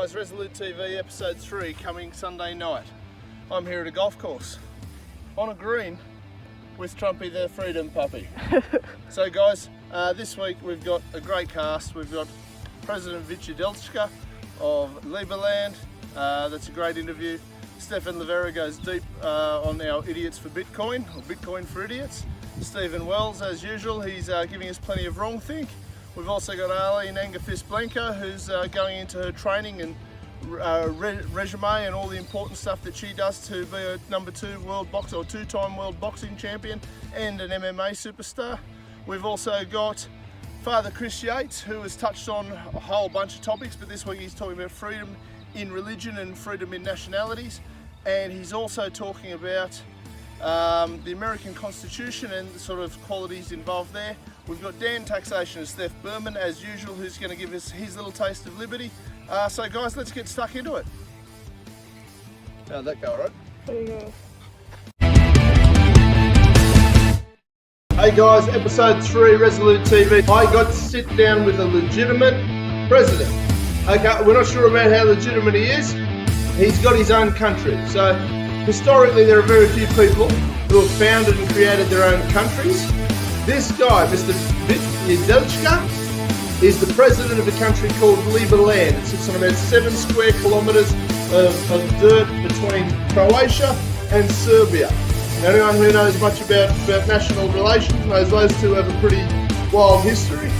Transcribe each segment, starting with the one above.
guys, Resolute TV episode 3 coming Sunday night. I'm here at a golf course on a green with Trumpy the Freedom Puppy. So guys, this week we've got a great cast. We've got President Vít Jedlička of Liberland. That's a great interview. Stephan Livera goes deep on our idiots for Bitcoin, or Bitcoin for idiots. Stephen Wells, as usual, he's giving us plenty of wrong think. We've also got Arlene Blencowe, who's going into her training and resume and all the important stuff that she does to be a #2 world boxer or 2-time world boxing champion and an MMA superstar. We've also got Father Chris Yates, who has touched on a whole bunch of topics, but this week he's talking about freedom in religion and freedom in nationalities, and he's also talking about the American Constitution and the sort of qualities involved there. We've got Taxation and Stephan Behrman, as usual, who's going to give us his little taste of liberty. So guys, let's get stuck into it. How'd that go, right? There you go. Hey guys, episode 3, Resolute TV. I got to sit down with a legitimate president. Okay, we're not sure about how legitimate he is. He's got his own country. So historically, there are very few people who have founded and created their own countries. This guy, Mr. Vít Jedlička, is the president of a country called Liberland. It sits on about 7 square kilometres of dirt between Croatia and Serbia. Anyone who knows much about national relations knows those two have a pretty wild history.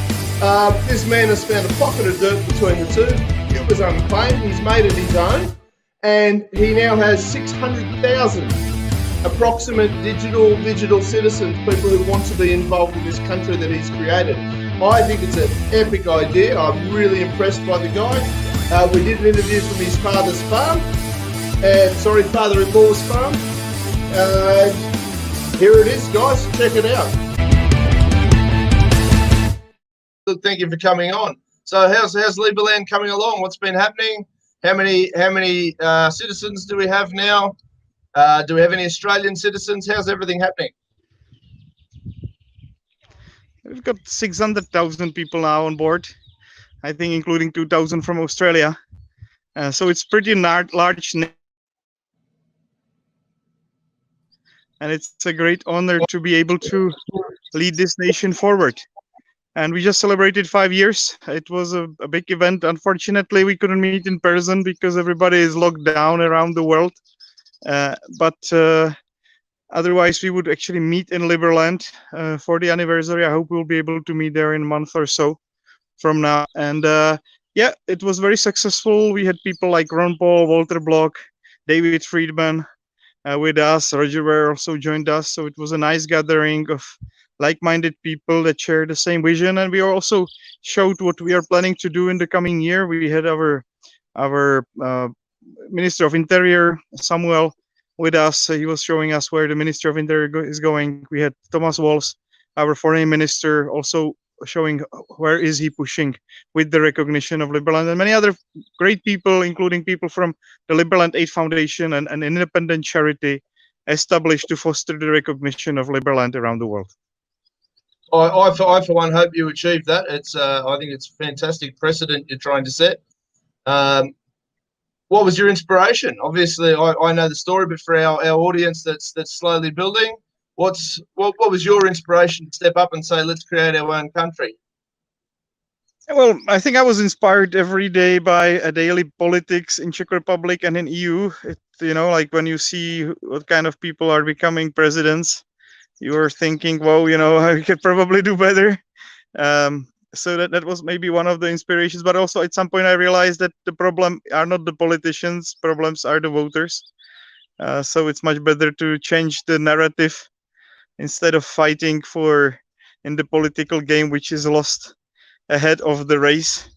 This man has found a pocket of dirt between the two. It was unclaimed. He's made it his own. And he now has 600,000 approximate digital citizens, people who want to be involved in this country that he's created. I think it's an epic idea. I'm really impressed by the guy. We did an interview from his father's farm, father-in-law's farm. Here it is, guys. Check it out. Thank you for coming on. So how's Liberland coming along? What's been happening? How many citizens do we have now? Do we have any Australian citizens? How's everything happening? We've got 600,000 people now on board, I think, including 2,000 from Australia. So it's pretty large. And it's a great honor to be able to lead this nation forward. And we just celebrated 5 years. It was a big event. Unfortunately, we couldn't meet in person because everybody is locked down around the world. But otherwise, we would actually meet in Liberland for the anniversary. I hope we'll be able to meet there in a month or so from now. And yeah, it was very successful. We had people like Ron Paul, Walter Block, David Friedman with us. Roger Ware also joined us. So it was a nice gathering of like-minded people that share the same vision. And we also showed what we are planning to do in the coming year. We had our Minister of Interior, Samuel, with us. He was showing us where the Minister of Interior is going. We had Thomas Walls, our Foreign Minister, also showing where is he pushing with the recognition of Liberland, and many other great people, including people from the Liberland Aid Foundation and an independent charity established to foster the recognition of Liberland around the world. I for one hope you achieve that. It's I think it's a fantastic precedent you're trying to set. What was your inspiration? Obviously, I know the story, but for our audience that's slowly building, what was your inspiration to step up and say, let's create our own country? Well, I think I was inspired every day by daily politics in Czech Republic and in EU. Like when you see what kind of people are becoming presidents, you are thinking, well, I could probably do better. So that was maybe one of the inspirations, but also at some point I realized that the problem are not the politicians, problems are the voters. So it's much better to change the narrative instead of fighting in the political game, which is lost ahead of the race.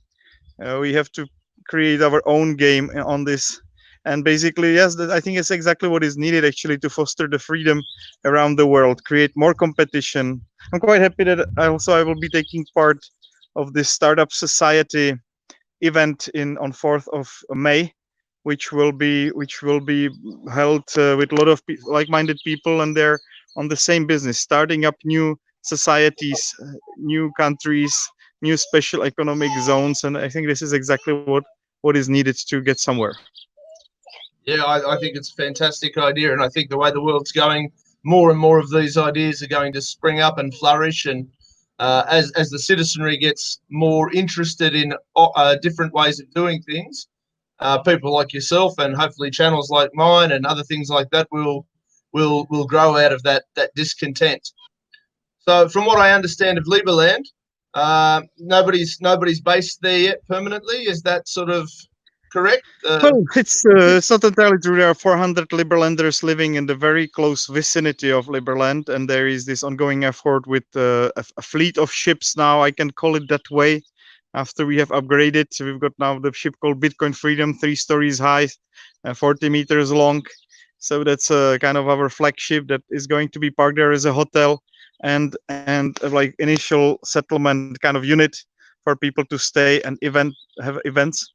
We have to create our own game on this. And basically, yes, I think it's exactly what is needed actually to foster the freedom around the world, create more competition. I'm quite happy that I will be taking part of this Startup Society event on 4th of May, which will be held with a lot of like-minded people, and they're on the same business, starting up new societies, new countries, new special economic zones. And I think this is exactly what what is needed to get somewhere. Yeah, I think it's a fantastic idea, and I think the way the world's going, more and more of these ideas are going to spring up and flourish. And as the citizenry gets more interested in different ways of doing things, people like yourself and hopefully channels like mine and other things like that will grow out of that discontent. So, from what I understand of Liberland, nobody's based there yet permanently. Is that sort of correct? Well, it's not entirely true. There are 400 Liberlanders living in the very close vicinity of Liberland, and there is this ongoing effort with a fleet of ships now. I can call it that way. After we have upgraded, we've got now the ship called Bitcoin Freedom, 3 stories high, 40 meters long. So that's kind of our flagship that is going to be parked there as a hotel and like initial settlement kind of unit for people to stay and have events.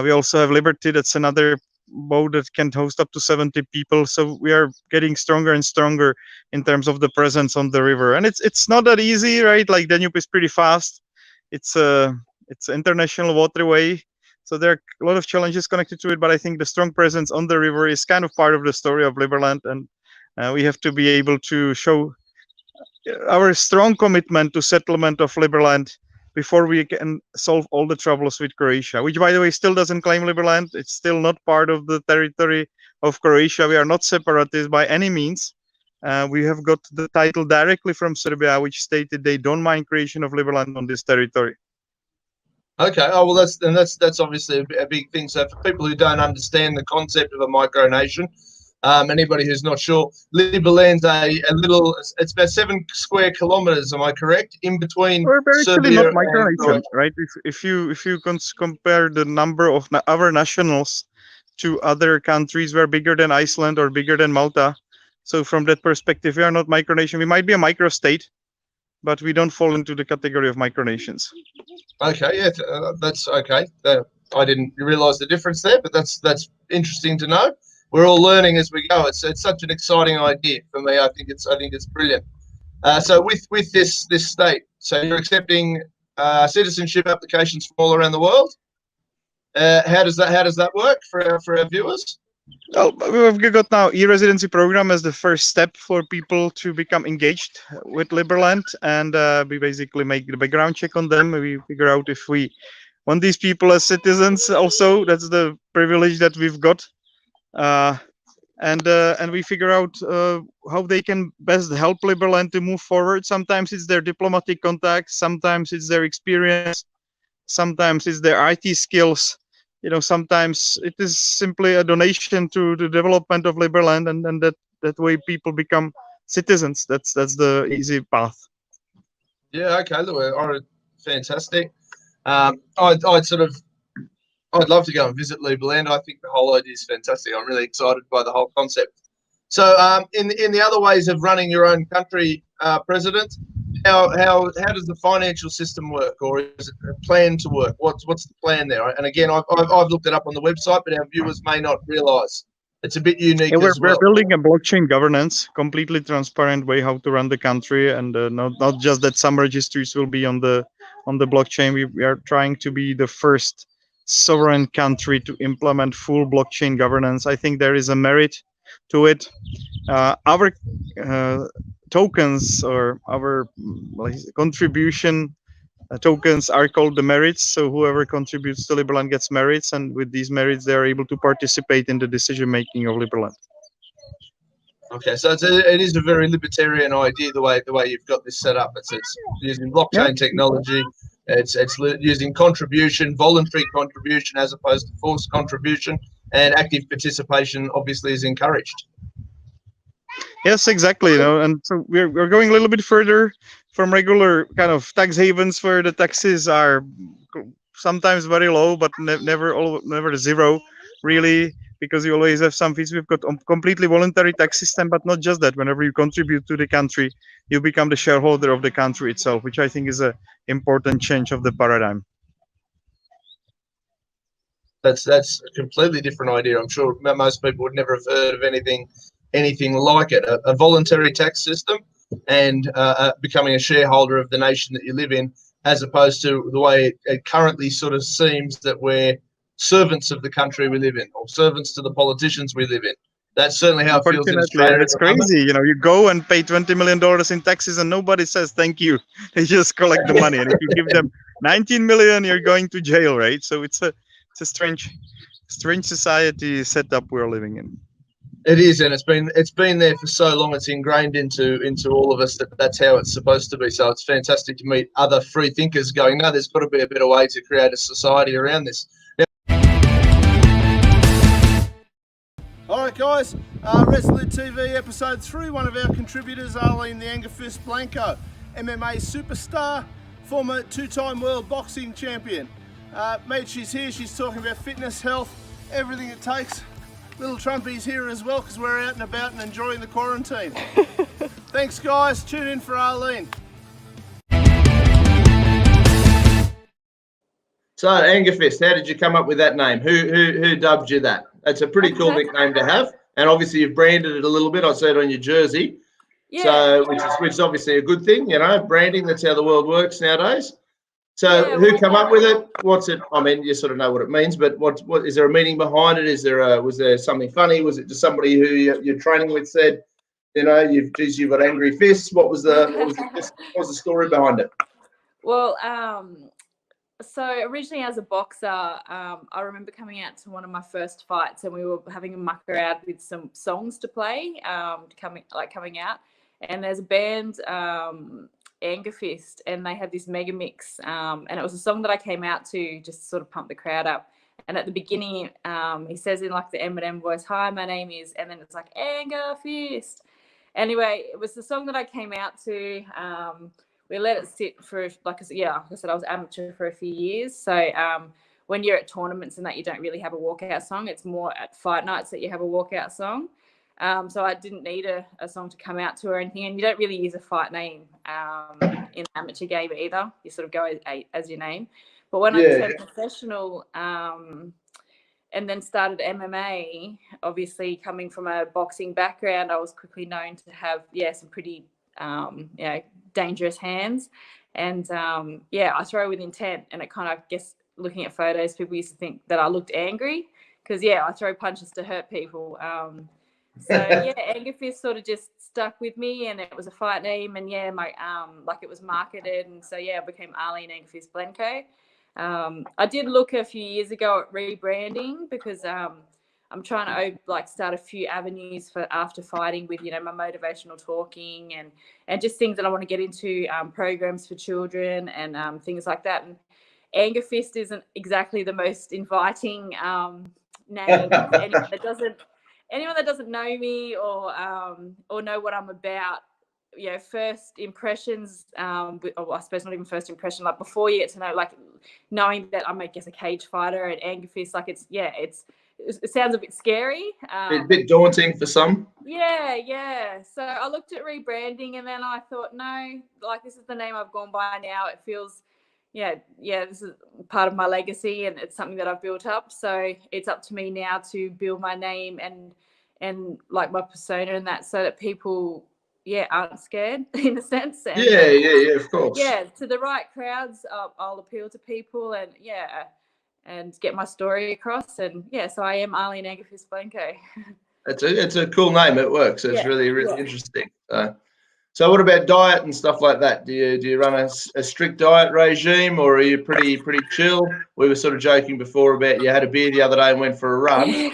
We also have Liberty. That's another boat that can host up to 70 people. So we are getting stronger and stronger in terms of the presence on the river. And it's not that easy, right? Like Danube is pretty fast. It's an international waterway. So there are a lot of challenges connected to it. But I think the strong presence on the river is kind of part of the story of Liberland. And we have to be able to show our strong commitment to settlement of Liberland before we can solve all the troubles with Croatia, which, by the way, still doesn't claim Liberland. It's still not part of the territory of Croatia. We are not separatists by any means. We have got the title directly from Serbia, which stated they don't mind creation of Liberland on this territory. Okay. Oh, well, that's obviously a big thing. So for people who don't understand the concept of a micronation, anybody who's not sure, Liberland's a little. It's about 7 square kilometers. Am I correct? In between We're actually Serbia not micronation, and right? If you compare the number of our nationals to other countries, we're bigger than Iceland or bigger than Malta. So from that perspective, we are not micronation. We might be a microstate, but we don't fall into the category of micronations. Okay, yeah, that's okay. I didn't realize the difference there, but that's interesting to know. We're all learning as we go. It's such an exciting idea for me. I think it's brilliant. So with this state, so you're accepting citizenship applications from all around the world. How does that work for our viewers? Well, we've got now e-residency program as the first step for people to become engaged with Liberland, and we basically make the background check on them. We figure out if we want these people as citizens. Also, that's the privilege that we've got. And we figure out how they can best help Liberland to move forward. Sometimes it's their diplomatic contacts, sometimes it's their experience, sometimes it's their IT skills. Sometimes it is simply a donation to the development of Liberland, and that way people become citizens. That's the easy path. Yeah. Okay. Look, fantastic. I'd love to go and visit Liberland. I think the whole idea is fantastic. I'm really excited by the whole concept. So, in the other ways of running your own country, President, how does the financial system work, or is it planned to work? What's the plan there? And again, I've looked it up on the website, but our viewers may not realise it's a bit unique. Yeah, as well. We're building a blockchain governance, completely transparent way how to run the country, and not just that some registries will be on the blockchain. We are trying to be the first sovereign country to implement full blockchain governance. I think there is a merit to it. Our tokens, or our contribution tokens, are called the merits. So whoever contributes to Liberland gets merits, and with these merits they are able to participate in the decision making of Liberland. Okay, so it is a very libertarian idea the way you've got this set up. It's using blockchain technology. It's using contribution, voluntary contribution, as opposed to forced contribution, and active participation obviously is encouraged. Yes, exactly. And so we're going a little bit further from regular kind of tax havens where the taxes are sometimes very low, but never zero, really, because you always have some fees. We've got a completely voluntary tax system, but not just that. Whenever you contribute to the country, you become the shareholder of the country itself, which I think is an important change of the paradigm. That's a completely different idea. I'm sure most people would never have heard of anything like it. A voluntary tax system and becoming a shareholder of the nation that you live in, as opposed to the way it currently sort of seems that we're servants of the country we live in, or servants to the politicians we live in. That's certainly how it feels in Unfortunately, Australia. it's crazy. You know, you go and pay $20 million in taxes and nobody says thank you. They just collect the money. And if you give them 19 million, you're going to jail, right? So it's a strange society setup we're living in. It is, and it's been there for so long. It's ingrained into all of us that's how it's supposed to be. So it's fantastic to meet other free thinkers going, no, there's got to be a better way to create a society around this. All right, guys, Resolute TV episode 3. One of our contributors, Arlene the Anger Fist Blencowe, MMA superstar, former 2-time world boxing champion. Mate, she's here. She's talking about fitness, health, everything it takes. Little Trumpy's here as well because we're out and about and enjoying the quarantine. Thanks, guys. Tune in for Arlene. So, Angerfist, how did you come up with that name? Who dubbed you that? That's a pretty cool nickname to have, and obviously you've branded it a little bit. I see it on your jersey, Yeah. So which is obviously a good thing, you know, branding. That's how the world works nowadays. So, Yeah, who come up with it? What's it? I mean, you sort of know what it means, but what is there a meaning behind it? Was there something funny? Was it just somebody who you're training with said, you know, you've got angry fists? What was the story behind it? Well, so originally as a boxer, I remember coming out to one of my first fights, and we were having a muck around with some songs to play, coming out, and there's a band, Anger Fist, and they had this mega mix, and it was a song that I came out to just to sort of pump the crowd up. And at the beginning, he says in like the Eminem voice, "Hi, my name is," and then it's like Anger Fist. Anyway, it was the song that I came out to. We let it sit for, like I said, I was amateur for a few years. So when you're at tournaments and that, you don't really have a walkout song. It's more at fight nights that you have a walkout song. So I didn't need a song to come out to or anything. And you don't really use a fight name in the amateur game either. You sort of go as your name. But when I turned professional and then started MMA, obviously coming from a boxing background, I was quickly known to have, some pretty, dangerous hands. And, I throw with intent. And it kind of, I guess, looking at photos, people used to think that I looked angry because, I throw punches to hurt people. Anger Fist sort of just stuck with me, and it was a fight name, and my it was marketed, and so I became Arlene Anger Fist Blencowe. I did look a few years ago at rebranding because I'm trying to start a few avenues for after fighting with my motivational talking and just things that I want to get into, programs for children and things like that. And Anger Fist isn't exactly the most inviting name. Anyone that doesn't know me or know what I'm about, first impressions, I suppose not even first impression, like before you get to know, like knowing that I'm, I guess, a cage fighter and Anger Fist, like it sounds a bit scary. A bit daunting for some. Yeah. So I looked at rebranding, and then I thought, no, like this is the name I've gone by now. It feels, this is part of my legacy, and it's something that I've built up. So it's up to me now to build my name and like my persona and that, so that people, aren't scared in a sense. And, of course. To the right crowds, I'll appeal to people and get my story across. And so I am Arlene Anger Fist Blencowe. It's a cool name. It works. It's really interesting. So what about diet and stuff like that? Do you run a strict diet regime, or are you pretty chill? We were sort of joking before about you had a beer the other day and went for a run.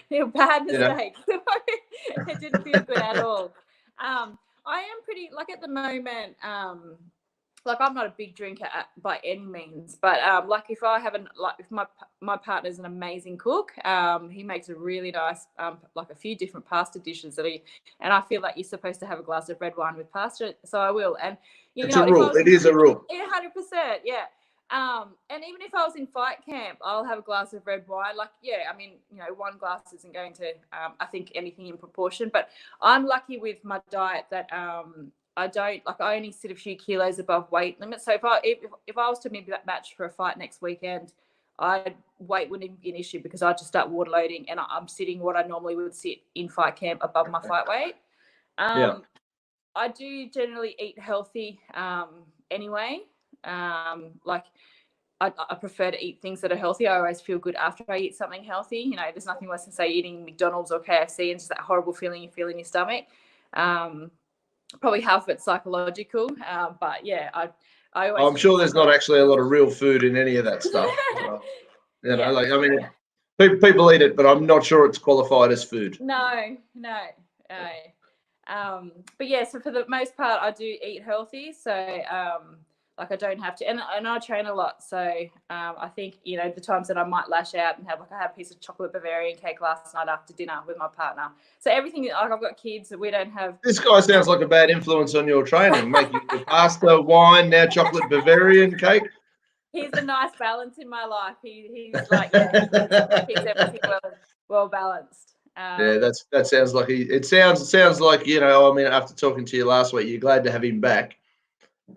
Bad mistake. It didn't feel good at all. I am pretty, like at the moment, like I'm not a big drinker by any means, but if my partner's an amazing cook, he makes a really nice a few different pasta dishes and I feel like you're supposed to have a glass of red wine with pasta, so I will. And it's a rule. It is a rule. 100%. Yeah. And even if I was in fight camp, I'll have a glass of red wine. One glass isn't going to, I think, anything in proportion. But I'm lucky with my diet that I only sit a few kilos above weight limit. So if I was to maybe match for a fight next weekend, weight wouldn't even be an issue because I just start water loading and I'm sitting what I normally would sit in fight camp above my fight weight. I do generally eat healthy anyway. I I prefer to eat things that are healthy. I always feel good after I eat something healthy. You know, there's nothing worse than, say, eating McDonald's or KFC and just that horrible feeling you feel in your stomach. Probably half of it's psychological, but yeah, I always. I'm sure there's not actually a lot of real food in any of that stuff. You know, like, I mean, people eat it, but I'm not sure it's qualified as food. No. But yeah, so for the most part, I do eat healthy. So like I don't have to, and I train a lot. So I think, you know, the times that I might lash out and have, like, I had a piece of chocolate Bavarian cake last night after dinner with my partner. So everything, like, I've got kids that we don't have. This guy sounds like a bad influence on your training, making you pasta, wine, now chocolate Bavarian cake. He's a nice balance in my life. He's like, yeah, he keeps everything well balanced. Yeah, that sounds like it sounds like, you know, I mean, after talking to you last week, you're glad to have him back.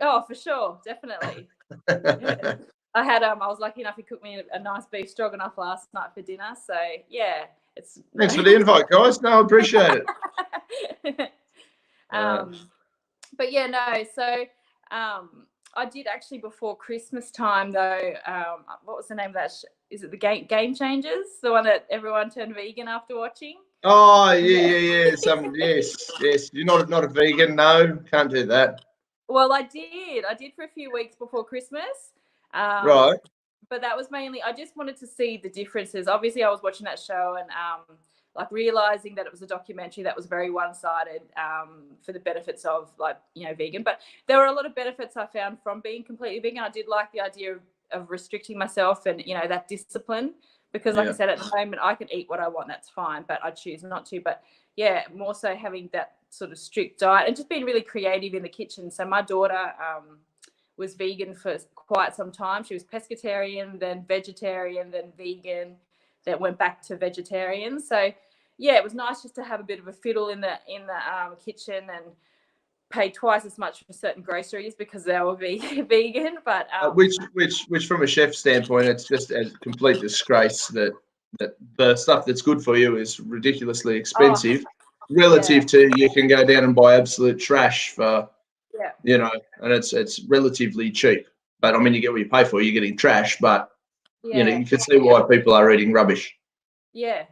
Oh, for sure, definitely. Yeah. I was lucky enough, he cooked me a nice beef stroganoff last night for dinner. So yeah, it's. Thanks for the invite, guys. No, I appreciate it. But yeah, no. So I did actually before Christmas time though. What was the name of that? Is it the Game Changers? The one that everyone turned vegan after watching? Oh yeah. Yes. You're not a vegan, no. Can't do that. Well, I did for a few weeks before Christmas. Right. But that was mainly, I just wanted to see the differences. Obviously, I was watching that show and like realizing that it was a documentary that was very one-sided for the benefits of, like, you know, vegan. But there were a lot of benefits I found from being completely vegan. I did like the idea of restricting myself and, you know, that discipline, because like I said, at the moment I can eat what I want, that's fine, but I choose not to. But yeah, more so having that sort of strict diet and just being really creative in the kitchen. So my daughter was vegan for quite some time. She was pescatarian, then vegetarian, then vegan, then went back to vegetarian. So yeah, it was nice just to have a bit of a fiddle in the kitchen and pay twice as much for certain groceries because they were vegan. But which from a chef standpoint, it's just a complete disgrace that the stuff that's good for you is ridiculously expensive relative to you can go down and buy absolute trash for, you know, and it's relatively cheap. But I mean, you get what you pay for. You're getting trash, but you know, you can see why people are eating rubbish. Yeah,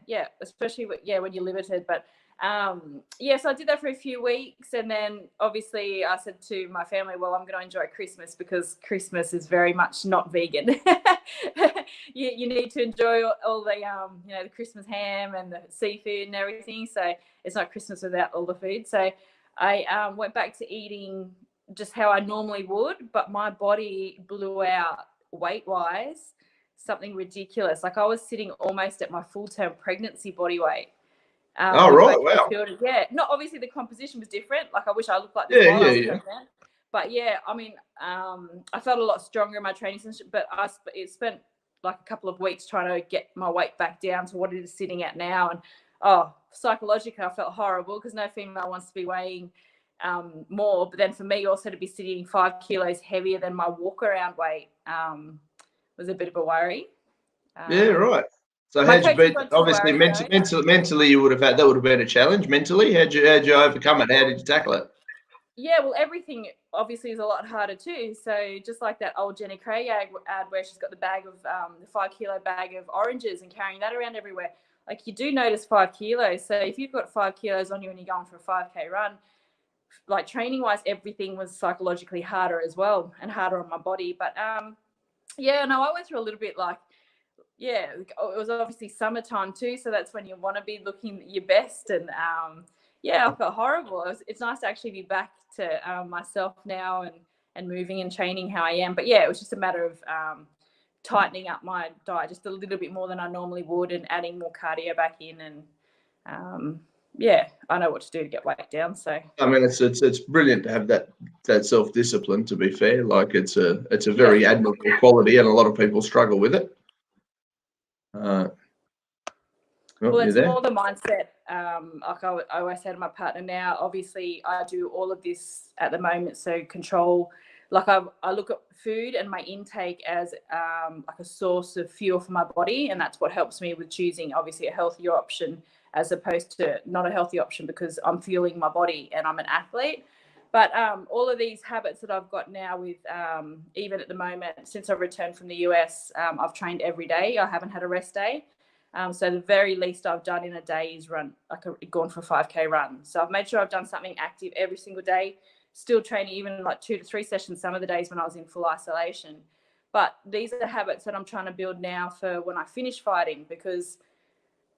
especially when you're limited. But so I did that for a few weeks, and then obviously I said to my family, well, I'm going to enjoy Christmas because Christmas is very much not vegan. you need to enjoy all the you know, the Christmas ham and the seafood and everything. So it's not Christmas without all the food. So I went back to eating just how I normally would, but my body blew out weight-wise, something ridiculous. Like I was sitting almost at my full-term pregnancy body weight. Right, wow. Yeah, not obviously the composition was different. Like I wish I looked like this while I was pregnant. But yeah, I mean, I felt a lot stronger in my training session, but it spent like a couple of weeks trying to get my weight back down to what it is sitting at now. And psychologically, I felt horrible because no female wants to be weighing more. But then for me also to be sitting 5 kilos heavier than my walk around weight was a bit of a worry. Yeah, right. So how'd you beat? Obviously, mentally, you would have had, that would have been a challenge. Mentally, how'd you overcome it? How did you tackle it? Yeah, well, everything obviously is a lot harder too. So just like that old Jenny McCrae ad where she's got the bag of the 5 kilo bag of oranges and carrying that around everywhere. Like you do notice 5 kilos. So if you've got 5 kilos on you and you're going for a 5K run, like training wise, everything was psychologically harder as well and harder on my body. But I went through a little bit like. Yeah, it was obviously summertime too, so that's when you want to be looking your best. And I felt horrible. It's nice to actually be back to myself now and moving and training how I am. But yeah, it was just a matter of tightening up my diet just a little bit more than I normally would and adding more cardio back in. And I know what to do to get weight down. So I mean, it's brilliant to have that self-discipline. To be fair, like it's a very admirable quality, and a lot of people struggle with it. Well, it's more the mindset. Like I always say to my partner now, obviously I do all of this at the moment. So control, like I look at food and my intake as like a source of fuel for my body. And that's what helps me with choosing obviously a healthier option as opposed to not a healthy option because I'm fueling my body and I'm an athlete. But all of these habits that I've got now with, even at the moment, since I've returned from the US, I've trained every day. I haven't had a rest day. So the very least I've done in a day is gone for a 5K run. So I've made sure I've done something active every single day, still training even like 2 to 3 sessions some of the days when I was in full isolation. But these are the habits that I'm trying to build now for when I finish fighting, because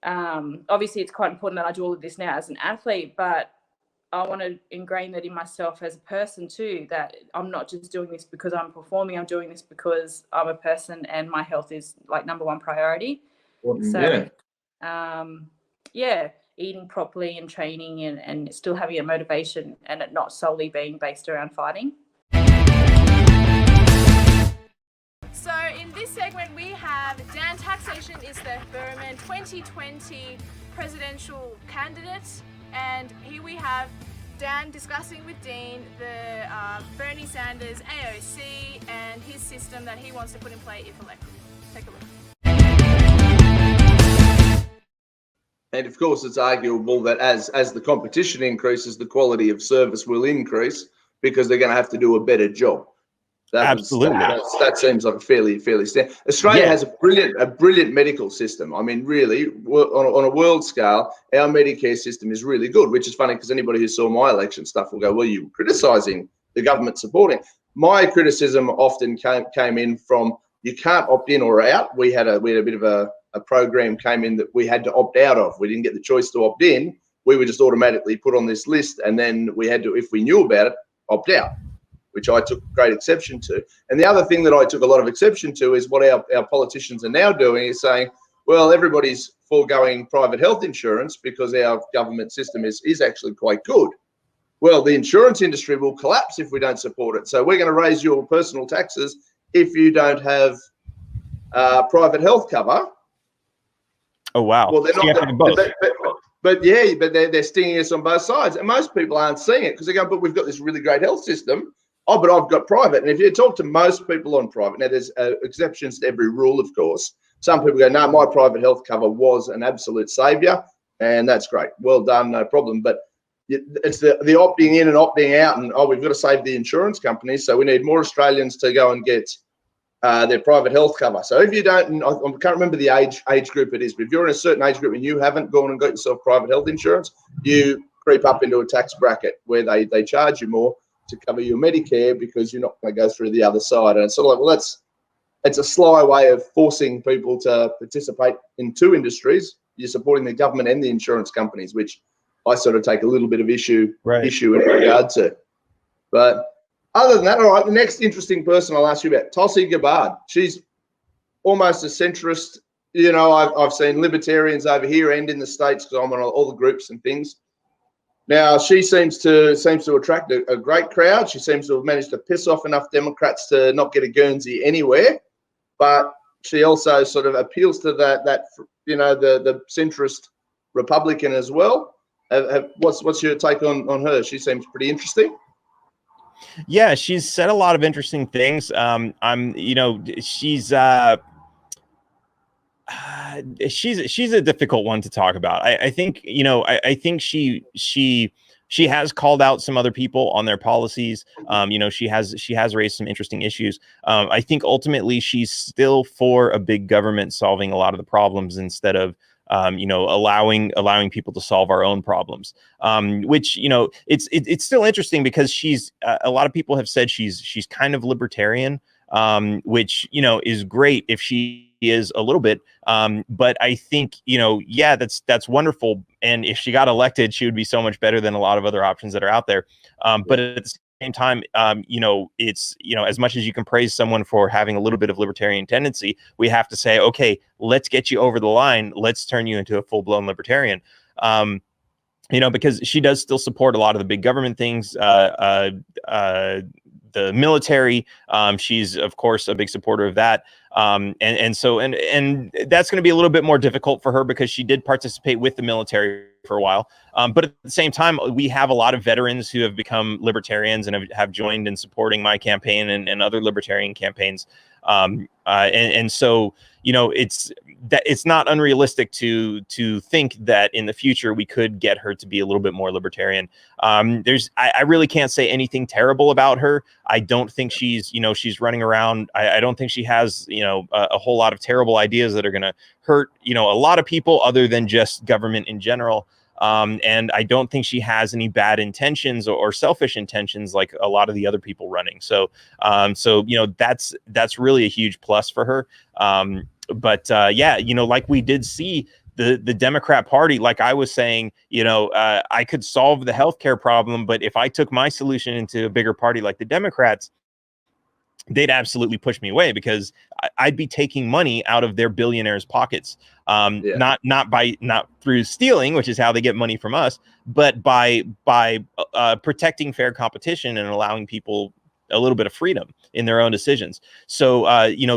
obviously it's quite important that I do all of this now as an athlete, but I want to ingrain that in myself as a person too, that I'm not just doing this because I'm performing, I'm doing this because I'm a person and my health is like #1 priority. So, eating properly and training and still having a motivation and it not solely being based around fighting. So in this segment we have Dan. Taxation is the Behrman 2020 presidential candidate, and here we have Dan discussing with Dean the Bernie Sanders AOC and his system that he wants to put in play if elected. Take a look. And of course, it's arguable that as the competition increases, the quality of service will increase because they're going to have to do a better job. Absolutely. That seems like a fairly standard. Australia has a brilliant medical system. I mean, really, on a world scale, our Medicare system is really good, which is funny because anybody who saw my election stuff will go, well, you were criticising the government supporting. My criticism often came in from, you can't opt in or out. We had a bit of a program came in that we had to opt out of. We didn't get the choice to opt in. We were just automatically put on this list, and then we had to, if we knew about it, opt out, which I took great exception to. And the other thing that I took a lot of exception to is what our politicians are now doing is saying, well, everybody's foregoing private health insurance because our government system is actually quite good. Well, the insurance industry will collapse if we don't support it. So we're going to raise your personal taxes if you don't have private health cover. Oh, wow. Well, they're So you have to do both. But they're stinging us on both sides. And most people aren't seeing it because they go, but we've got this really great health system. Oh, but I've got private. And if you talk to most people on private, now there's exceptions to every rule, of course. Some people go, no, my private health cover was an absolute savior. And that's great. Well done, no problem. But it's the opting in and opting out. And, we've got to save the insurance companies. So we need more Australians to go and get their private health cover. So if you don't, I can't remember the age group it is, but if you're in a certain age group and you haven't gone and got yourself private health insurance, you creep up into a tax bracket where they charge you more to cover your Medicare because you're not going to go through the other side. And it's sort of like, well, it's a sly way of forcing people to participate in two industries. You're supporting the government and the insurance companies, which I sort of take a little bit of issue in regard to. But other than that, all right, the next interesting person I'll ask you about, Tulsi Gabbard. She's almost a centrist. You know, I've seen libertarians over here and in the States because I'm on all the groups and things. Now, she seems to attract a great crowd. She seems to have managed to piss off enough Democrats to not get a Guernsey anywhere. But she also sort of appeals to that you know, the centrist Republican as well. What's your take on her? She seems pretty interesting. Yeah, she's said a lot of interesting things. She's a difficult one to talk about. I think, I think she has called out some other people on their policies. She has raised some interesting issues. I think ultimately she's still for a big government solving a lot of the problems instead of allowing people to solve our own problems, which, it's still interesting because she's a lot of people have said she's kind of libertarian, which, is great if she is a little bit. But I think, that's wonderful. And if she got elected, she would be so much better than a lot of other options that are out there. But at the same time, it's, as much as you can praise someone for having a little bit of libertarian tendency, we have to say, okay, let's get you over the line. Let's turn you into a full-blown libertarian. Because she does still support a lot of the big government things, the military. She's, of course, a big supporter of that. And that's going to be a little bit more difficult for her because she did participate with the military for a while. But at the same time, we have a lot of veterans who have become libertarians and have joined in supporting my campaign and other libertarian campaigns. And so, you know, it's not unrealistic to think that in the future we could get her to be a little bit more libertarian. I really can't say anything terrible about her. I don't think she's running around. I don't think she has, a whole lot of terrible ideas that are going to hurt, a lot of people other than just government in general. And I don't think she has any bad intentions or selfish intentions like a lot of the other people running. So that's really a huge plus for her. But like we did see the Democrat Party, like I was saying, I could solve the healthcare problem, but if I took my solution into a bigger party like the Democrats, they'd absolutely push me away because I'd be taking money out of their billionaires' pockets. Not through stealing, which is how they get money from us, but by protecting fair competition and allowing people a little bit of freedom in their own decisions. So,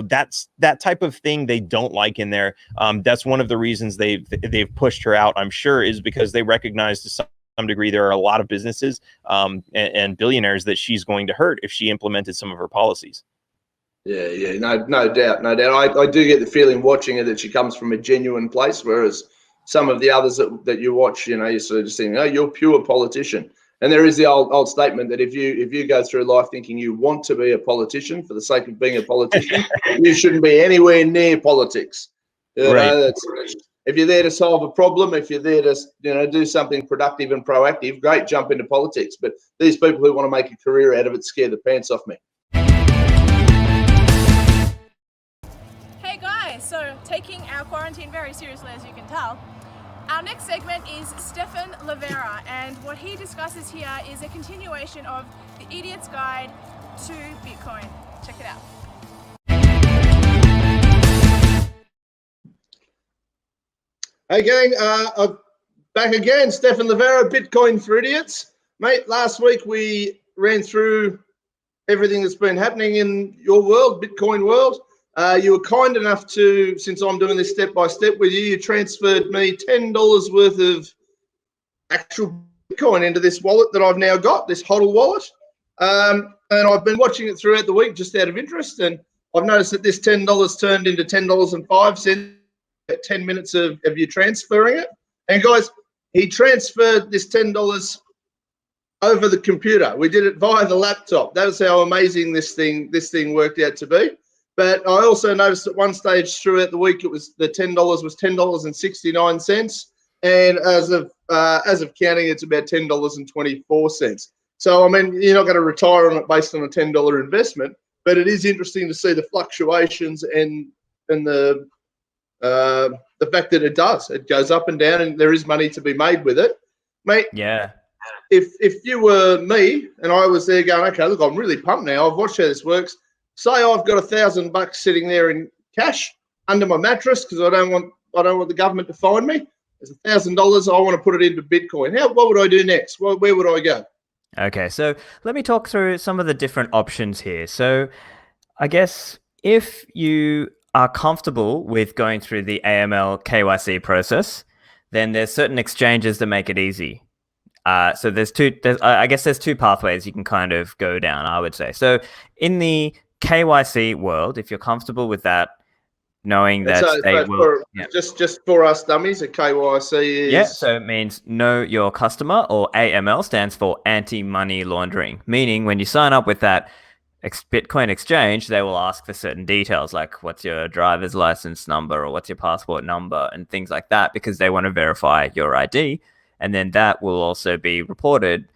that's that type of thing they don't like in there. That's one of the reasons they've pushed her out, I'm sure, is because they recognize to some degree there are a lot of businesses and billionaires that she's going to hurt if she implemented some of her policies. Yeah, no doubt. I do get the feeling watching her that she comes from a genuine place, whereas some of the others that you watch, you're sort of just thinking, oh, you're a pure politician. And there is the old statement that if you go through life thinking you want to be a politician for the sake of being a politician, you shouldn't be anywhere near politics. Right. If you're there to solve a problem, if you're there to do something productive and proactive, great, jump into politics. But these people who want to make a career out of it scare the pants off me. Hey guys, so taking our quarantine very seriously, as you can tell. Our next segment is Stephan Livera, and what he discusses here is a continuation of The Idiot's Guide to Bitcoin. Check it out. Hey gang, back again, Stephan Livera, Bitcoin for Idiots. Mate, last week we ran through everything that's been happening in your world, Bitcoin world. You were kind enough to, since I'm doing this step by step with you, you transferred me $10 worth of actual Bitcoin into this wallet that I've now got, this HODL wallet. And I've been watching it throughout the week just out of interest. And I've noticed that this $10 turned into $10.05. 10 minutes of you transferring it. And guys, he transferred this $10 over the computer. We did it via the laptop. That was how amazing this thing worked out to be. But I also noticed at one stage throughout the week, it was the $10 was $10.69, and as of counting, it's about $10.24. So I mean, you're not going to retire on it based on a $10 investment, but it is interesting to see the fluctuations and the fact that it goes up and down, and there is money to be made with it, mate. Yeah. If you were me and I was there going, okay, look, I'm really pumped now. I've watched how this works. Say I've got $1,000 sitting there in cash under my mattress because I don't want the government to find me. There's $1,000. I want to put it into Bitcoin. What would I do next? Where would I go? Okay, so let me talk through some of the different options here. So I guess if you are comfortable with going through the AML KYC process, then there's certain exchanges that make it easy. So there's two pathways you can kind of go down, I would say. So in the KYC world, if you're comfortable with that, knowing that just for us dummies, a KYC is so it means know your customer, or AML stands for anti-money laundering, meaning when you sign up with that Bitcoin exchange, they will ask for certain details like what's your driver's license number or what's your passport number and things like that, because they want to verify your ID, and then that will also be reported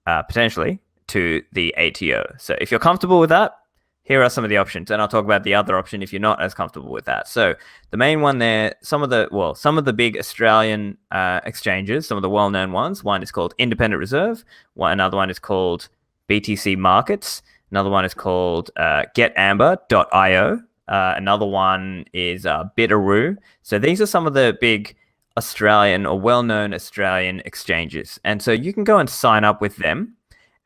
potentially to the ATO. So if you're comfortable with that, here are some of the options, and I'll talk about the other option if you're not as comfortable with that. So the main one there, some of the big Australian exchanges, some of the well-known ones. One is called Independent Reserve. Another one is called BTC Markets. Another one is called getamber.io. Another one is Bitaroo. So these are some of the big Australian or well-known Australian exchanges. And so you can go and sign up with them,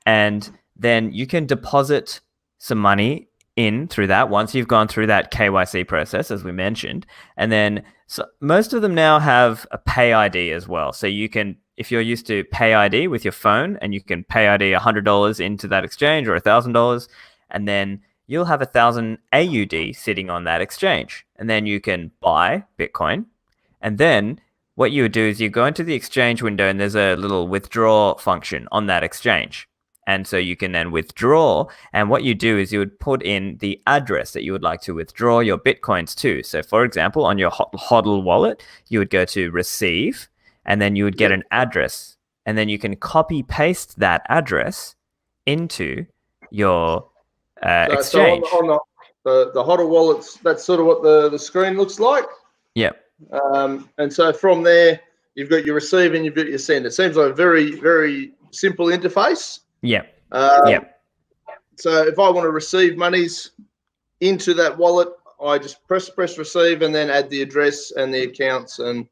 and then you can deposit some money in through that once you've gone through that KYC process, as we mentioned. And then most of them now have a Pay ID as well. So you can, if you're used to Pay ID with your phone, and you can Pay ID $100 into that exchange or $1,000, and then you'll have 1,000 AUD sitting on that exchange. And then you can buy Bitcoin. And then what you would do is you go into the exchange window, and there's a little withdraw function on that exchange. And so you can then withdraw. And what you do is you would put in the address that you would like to withdraw your Bitcoins to. So for example, on your HODL wallet, you would go to receive, and then you would get an address. And then you can copy paste that address into your exchange. So on the HODL wallets, that's sort of what the screen looks like. Yep. And so from there, you've got your receive and you've got your send. It seems like a very, very simple interface. Yep. Yep. So if I want to receive monies into that wallet, I just press receive and then add the address and the accounts and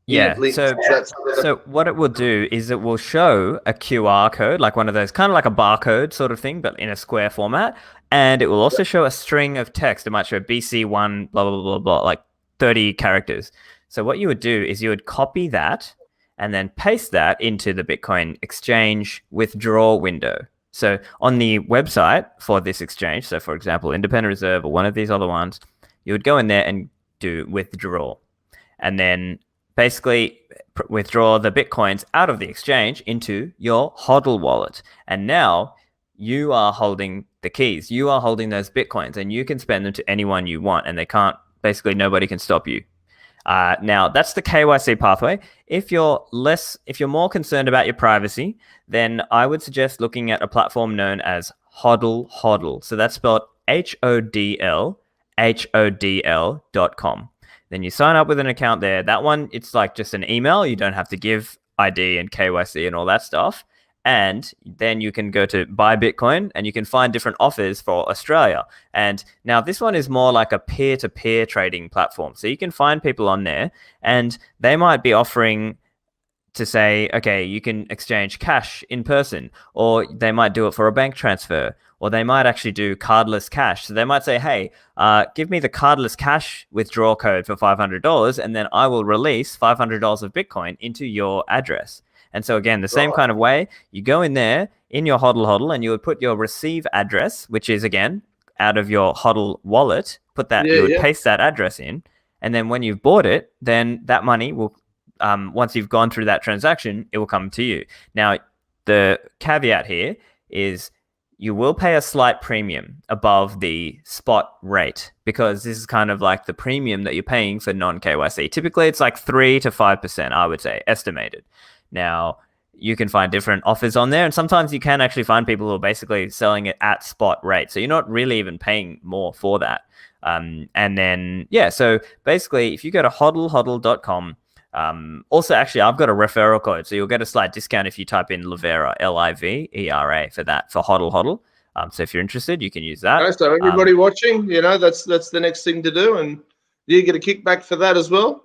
So what it will do is it will show a QR code, like one of those, kind of like a barcode sort of thing, but in a square format. And it will also show a string of text. It might show BC1, blah, blah, blah, blah, like 30 characters. So what you would do is you would copy that and then paste that into the Bitcoin exchange withdraw window. So on the website for this exchange, so for example, Independent Reserve or one of these other ones, you would go in there and do withdraw. And then basically withdraw the Bitcoins out of the exchange into your HODL wallet. And now you are holding the keys. You are holding those Bitcoins, and you can spend them to anyone you want, and they can't, basically nobody can stop you. Now that's the KYC pathway. If you're more concerned about your privacy, then I would suggest looking at a platform known as HODL. So that's spelled HODL.com. Then you sign up with an account there. That one, it's like just an email. You don't have to give ID and KYC and all that stuff. And then you can go to buy Bitcoin, and you can find different offers for Australia. And now this one is more like a peer-to-peer trading platform. So you can find people on there, and they might be offering to say, okay, you can exchange cash in person, or they might do it for a bank transfer, or they might actually do cardless cash. So they might say, hey, give me the cardless cash withdrawal code for $500, and then I will release $500 of Bitcoin into your address. And so again, the same kind of way, you go in there in your HODL, and you would put your receive address, which is again out of your HODL wallet. Put that, you would paste that address in, and then when you've bought it, then that money will, once you've gone through that transaction, it will come to you. Now, the caveat here is you will pay a slight premium above the spot rate, because this is kind of like the premium that you're paying for non-KYC. Typically, it's like 3 to 5%, I would say, estimated. Now, you can find different offers on there, and sometimes you can actually find people who are basically selling it at spot rate. So you're not really even paying more for that. And then, so basically, if you go to hodl.com, also, actually, I've got a referral code, so you'll get a slight discount if you type in Livera, Livera, for that, for HODL. So if you're interested, you can use that. Okay, so everybody watching, that's the next thing to do, and do you get a kickback for that as well?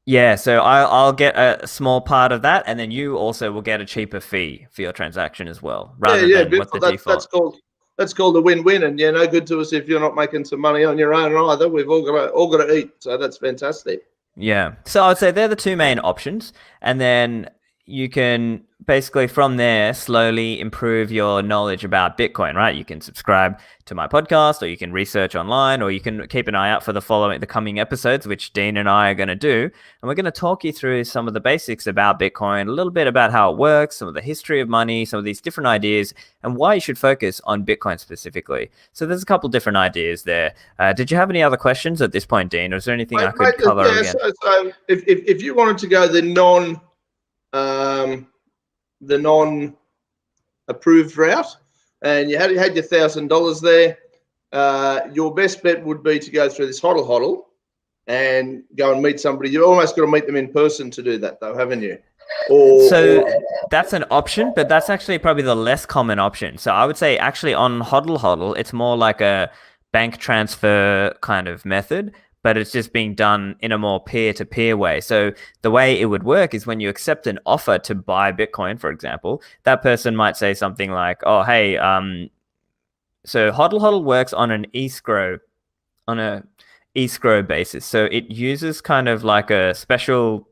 Yeah, so I'll get a small part of that, and then you also will get a cheaper fee for your transaction as well, rather than what the default. That's called a win-win, and no good to us if you're not making some money on your own either. We've all got to eat, so that's fantastic. Yeah, so I'd say they're the two main options, and then you can basically from there slowly improve your knowledge about Bitcoin, right? You can subscribe to my podcast, or you can research online, or you can keep an eye out for the coming episodes, which Dean and I are going to do. And we're going to talk you through some of the basics about Bitcoin, a little bit about how it works, some of the history of money, some of these different ideas, and why you should focus on Bitcoin specifically. So there's a couple different ideas there. Did you have any other questions at this point, Dean? Or is there anything I could cover again? So if you wanted to go the non-approved route, and you had your $1,000 there, your best bet would be to go through this HODL and go and meet somebody. You've almost got to meet them in person to do that, though, haven't you? That's an option, but that's actually probably the less common option. So I would say actually on HODL, it's more like a bank transfer kind of method, but it's just being done in a more peer-to-peer way. So the way it would work is when you accept an offer to buy Bitcoin, for example, that person might say something like, oh, hey, so HODL HODL works on an escrow basis. So it uses kind of like a special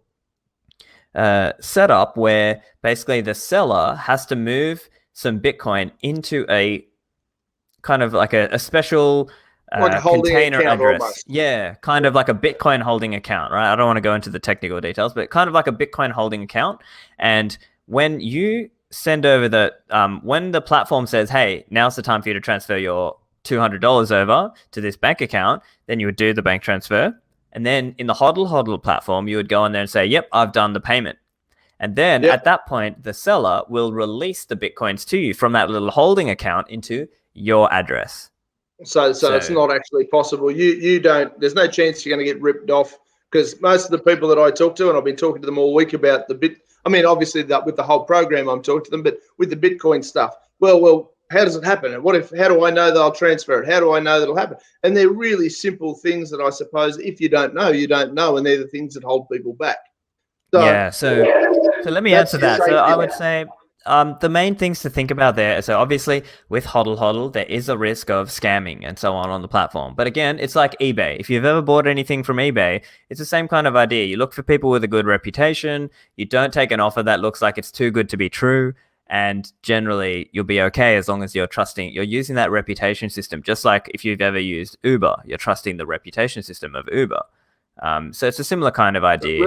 setup where basically the seller has to move some Bitcoin into a kind of like a special Like a holding container account address. almost. Yeah, kind of like a Bitcoin holding account, right? I don't want to go into the technical details, but kind of like a Bitcoin holding account. And when you send over when the platform says, hey, now's the time for you to transfer your $200 over to this bank account, then you would do the bank transfer. And then in the HODL HODL platform, you would go in there and say, yep, I've done the payment. And then at that point, the seller will release the Bitcoins to you from that little holding account into your address. So it's not actually possible. You don't. There's no chance you're going to get ripped off, because most of the people that I talk to, and I've been talking to them all week about I mean, obviously with the whole program, I'm talking to them, but with the Bitcoin stuff, well, how does it happen? And how do I know they'll transfer it? How do I know that'll happen? And they're really simple things that I suppose if you don't know, you don't know, and they're the things that hold people back. So let me answer that. So I would say the main things to think about there. So obviously with HODL HODL, there is a risk of scamming and so on the platform. But again, it's like eBay. If you've ever bought anything from eBay, it's the same kind of idea. You look for people with a good reputation. You don't take an offer that looks like it's too good to be true. And generally you'll be okay as long as you're using that reputation system. Just like if you've ever used Uber, you're trusting the reputation system of Uber. So it's a similar kind of idea.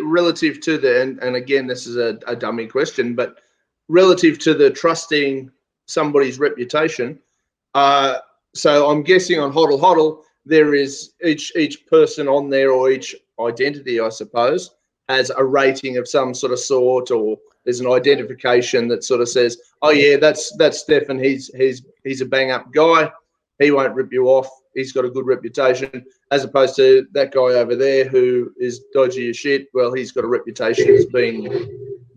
Relative to and again, this is a dummy question, but relative to the trusting somebody's reputation. So I'm guessing on HODL HODL, there is each person on there, or each identity, I suppose, has a rating of some sort, or there's an identification that sort of says, oh yeah, that's Stephan. He's a bang up guy. He won't rip you off. He's got a good reputation, as opposed to that guy over there who is dodgy as shit. Well, he's got a reputation as being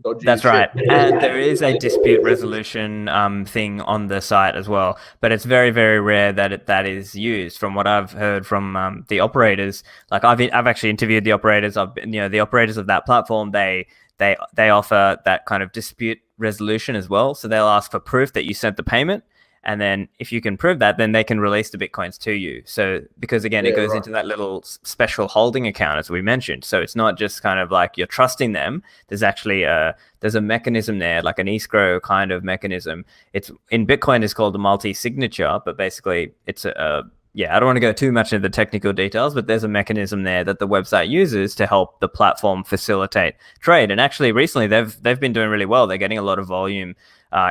dodgy. That's right. And there is a dispute resolution thing on the site as well, but it's very, very rare that that is used. From what I've heard from the operators, like I've actually interviewed the operators. The operators of that platform, they offer that kind of dispute resolution as well. So they'll ask for proof that you sent the payment. And then if you can prove that, then they can release the Bitcoins to you. So because again, it goes into that little special holding account, as we mentioned. So it's not just kind of like you're trusting them. There's actually there's a mechanism there, like an escrow kind of mechanism. It's in Bitcoin is called a multi-signature, but basically it's I don't want to go too much into the technical details, but there's a mechanism there that the website uses to help the platform facilitate trade. And actually recently they've been doing really well. They're getting a lot of volume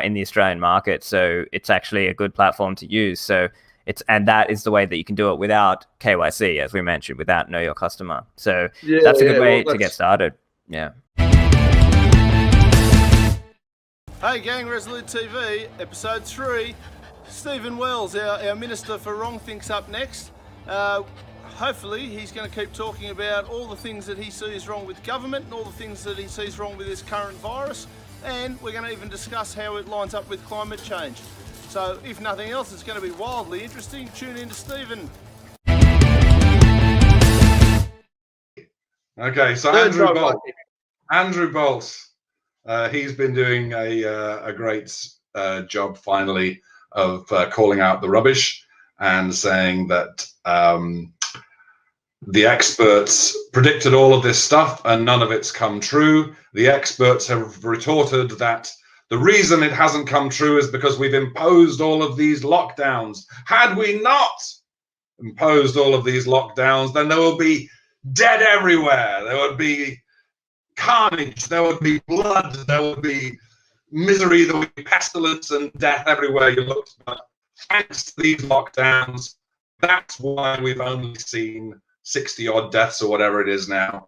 in the Australian market. So it's actually a good platform to use. So and that is the way that you can do it without KYC, as we mentioned, without know your customer. So that's a good way to get started. Yeah. Hey gang, Resolute TV, episode 3. Stephen Wells, our Minister for Wrong Thinks up next. Hopefully he's going to keep talking about all the things that he sees wrong with government and all the things that he sees wrong with this current virus. And we're going to even discuss how it lines up with climate change. So if nothing else, it's going to be wildly interesting. Tune in to Stephen. Okay, so Andrew Bolt, he's been doing a great job finally of calling out the rubbish and saying that the experts predicted all of this stuff and none of it's come true. The experts have retorted that the reason it hasn't come true is because we've imposed all of these lockdowns. Had we not imposed all of these lockdowns, then there will be dead everywhere. There would be carnage, there would be blood, there would be misery, there would be pestilence and death everywhere you looked. But thanks to these lockdowns, that's why we've only seen 60 odd deaths or whatever it is now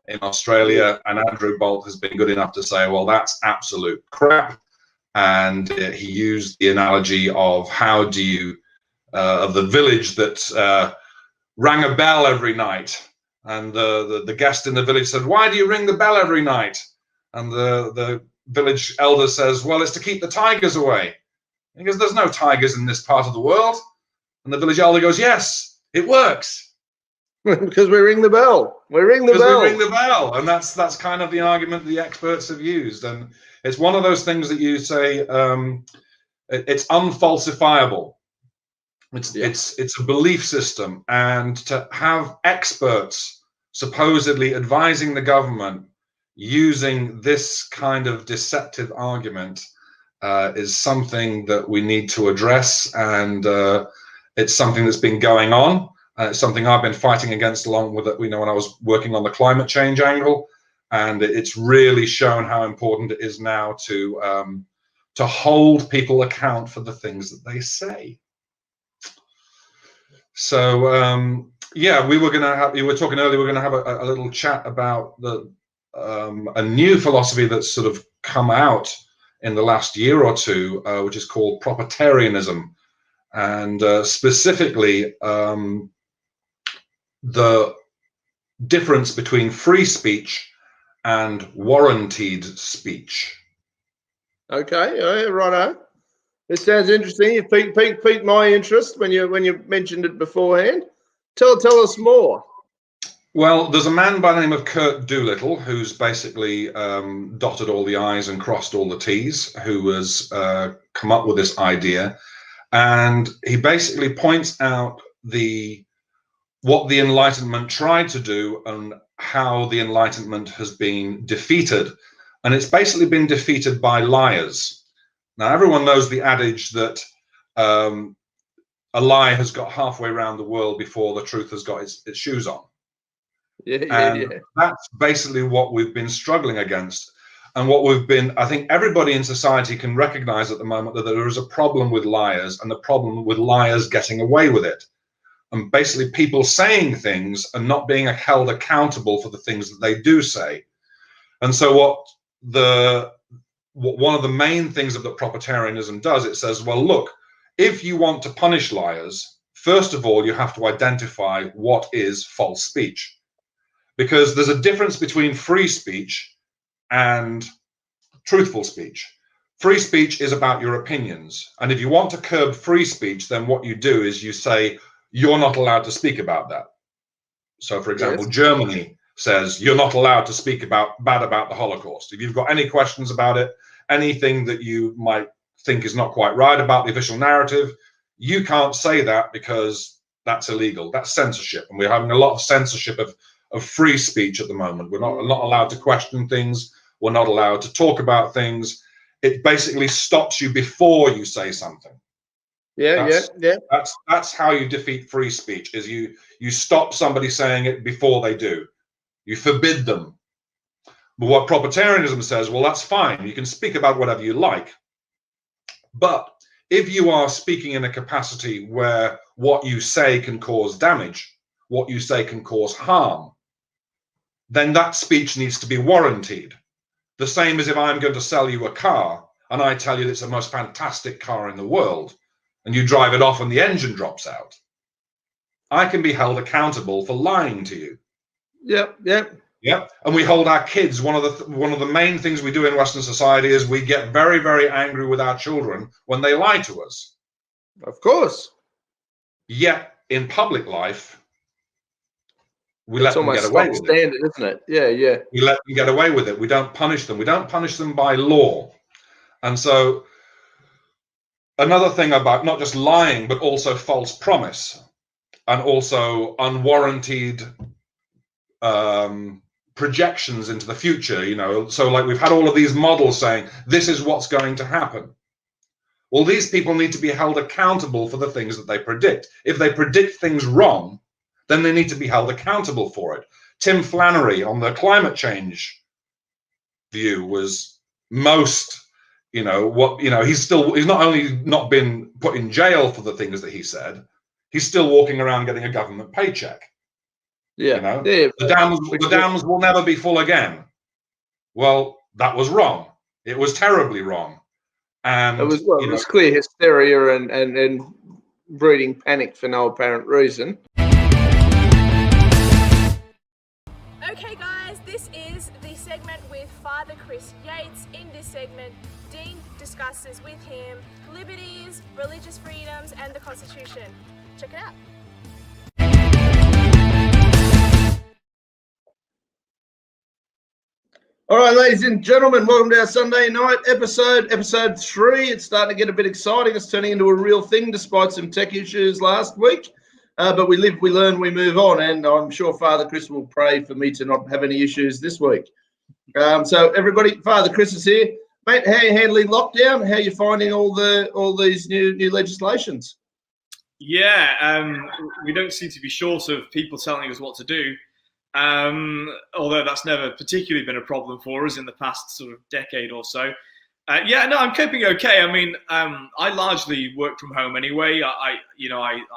in Australia. And Andrew Bolt has been good enough to say, well, that's absolute crap. And he used the analogy of of the village that rang a bell every night. And the guest in the village said, why do you ring the bell every night? And the village elder says, well, it's to keep the tigers away. He goes, there's no tigers in this part of the world. And the village elder goes, yes, it works. Because we ring the bell. We ring the bell. And that's kind of the argument the experts have used. And it's one of those things that you say, it's unfalsifiable. It's a belief system, and to have experts supposedly advising the government using this kind of deceptive argument is something that we need to address, and it's something that's been going on. It's something I've been fighting against along with it, when I was working on the climate change angle, and it's really shown how important it is now to hold people account for the things that they say. So yeah, we were talking earlier, we're going to have a little chat about a new philosophy that's sort of come out in the last year or two, which is called proprietarianism, and specifically the difference between free speech and warranted speech. Okay, righto. This sounds interesting. It piqued my interest when you mentioned it beforehand. Tell us more. Well, there's a man by the name of Kurt Doolittle who's basically dotted all the I's and crossed all the T's, who has come up with this idea, and he basically points out what the Enlightenment tried to do and how the Enlightenment has been defeated, and it's basically been defeated by liars. Now, everyone knows the adage that a lie has got halfway around the world before the truth has got its shoes on. Yeah. That's basically what we've been struggling against, and I think everybody in society can recognize at the moment that there is a problem with liars, and the problem with liars getting away with it, and basically people saying things and not being held accountable for the things that they do say. And so one of the main things that proprietarianism does, it says, well, look, if you want to punish liars, first of all, you have to identify what is false speech, because there's a difference between free speech and truthful speech. Free speech is about your opinions, and if you want to curb free speech, then what you do is you say you're not allowed to speak about that. So, for example, yes. Germany says you're not allowed to speak bad about the Holocaust. If you've got any questions about it, anything that you might think is not quite right about the official narrative, you can't say that because that's illegal. That's censorship, and we're having a lot of censorship of free speech at the moment. We're not allowed to question things. We're not allowed to talk about things. It basically stops you before you say something. Yeah. That's how you defeat free speech, is you stop somebody saying it before they do. You forbid them. But what proprietarianism says, well, that's fine. You can speak about whatever you like. But if you are speaking in a capacity where what you say can cause damage, what you say can cause harm, then that speech needs to be warranted. The same as if I'm going to sell you a car and I tell you it's the most fantastic car in the world, and you drive it off and the engine drops out. I can be held accountable for lying to you. Yep. And we hold our kids. One of the main things we do in Western society is we get very, very angry with our children when they lie to us. Of course. Yet in public life, we let them get away with it. Standard, isn't it? Yeah. We let them get away with it. We don't punish them. We don't punish them by law. And so another thing about not just lying, but also false promise, and also unwarranted projections into the future, so like we've had all of these models saying this is what's going to happen. Well, these people need to be held accountable for the things that they predict. If they predict things wrong, then they need to be held accountable for it. Tim Flannery on the climate change view was most, he's not only not been put in jail for the things that he said, he's still walking around getting a government paycheck. The dams will never be full again. Well, that was wrong. It was terribly wrong. And it was clear hysteria and breeding panic for no apparent reason. Okay guys, this is the segment with Father Chris Yates. In this segment, Dean discusses with him liberties, religious freedoms, and the Constitution. Check it out. All right, ladies and gentlemen, welcome to our Sunday night episode 3. It's starting to get a bit exciting. It's turning into a real thing despite some tech issues last week. But we live, we learn, we move on. And I'm sure Father Chris will pray for me to not have any issues this week. So everybody, Father Chris is here. Mate, how are you handling lockdown? How are you finding all these new legislations? Yeah, we don't seem to be short of people telling us what to do. Although that's never particularly been a problem for us in the past sort of decade or so. Yeah, no, I'm coping okay. I mean, I largely work from home anyway. I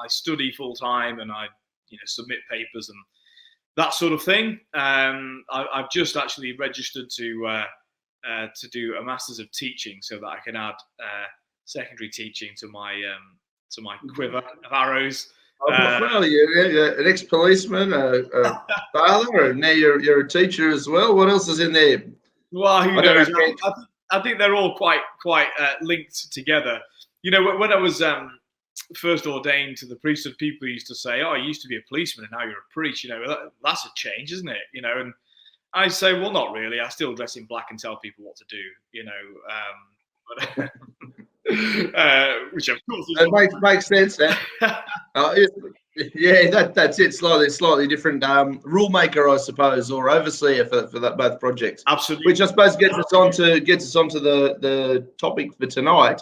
study full time and I submit papers and that sort of thing. I've just actually registered to do a Masters of Teaching so that I can add secondary teaching to my quiver of arrows. Well, you're an ex-policeman, a father, and now you're a teacher as well. What else is in there? Well, who knows? I think they're all quite linked together. When I was first ordained to the priesthood, people used to say, "Oh, you used to be a policeman, and now you're a priest." That's a change, isn't it? And I say, "Well, not really. I still dress in black and tell people what to do." But which of course it makes sense. Yeah, that's it. Slightly different rule maker, I suppose, or overseer for that both projects. Absolutely. Which I suppose gets us onto the topic for tonight.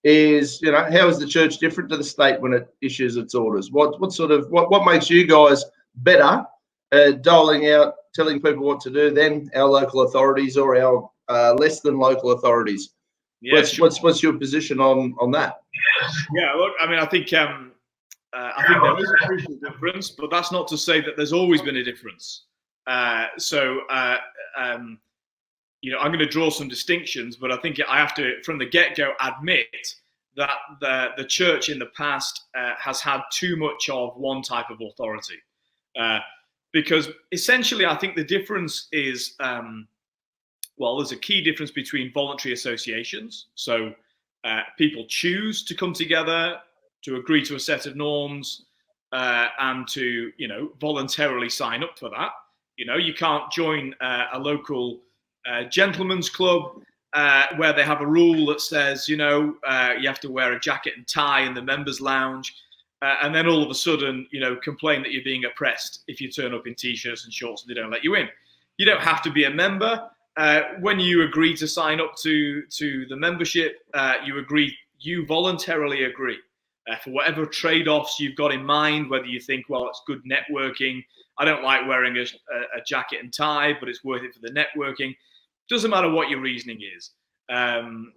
Is how is the church different to the state when it issues its orders? What makes you guys better at doling out, telling people what to do than our local authorities or our less than local authorities? Yeah, what's your position on that? Yeah, look, I mean, I think there is a crucial difference, but that's not to say that there's always been a difference. I'm going to draw some distinctions, but I think I have to, from the get-go, admit that the church in the past has had too much of one type of authority, because essentially, I think the difference is. There's a key difference between voluntary associations. So people choose to come together to agree to a set of norms and to, voluntarily sign up for that. You can't join a local gentleman's club where they have a rule that says, you have to wear a jacket and tie in the members' lounge. And then all of a sudden, complain that you're being oppressed if you turn up in T-shirts and shorts and they don't let you in. You don't have to be a member. When you agree to sign up to the membership, you voluntarily agree for whatever trade-offs you've got in mind, whether you think, well, it's good networking. I don't like wearing a jacket and tie, but it's worth it for the networking. Doesn't matter what your reasoning is.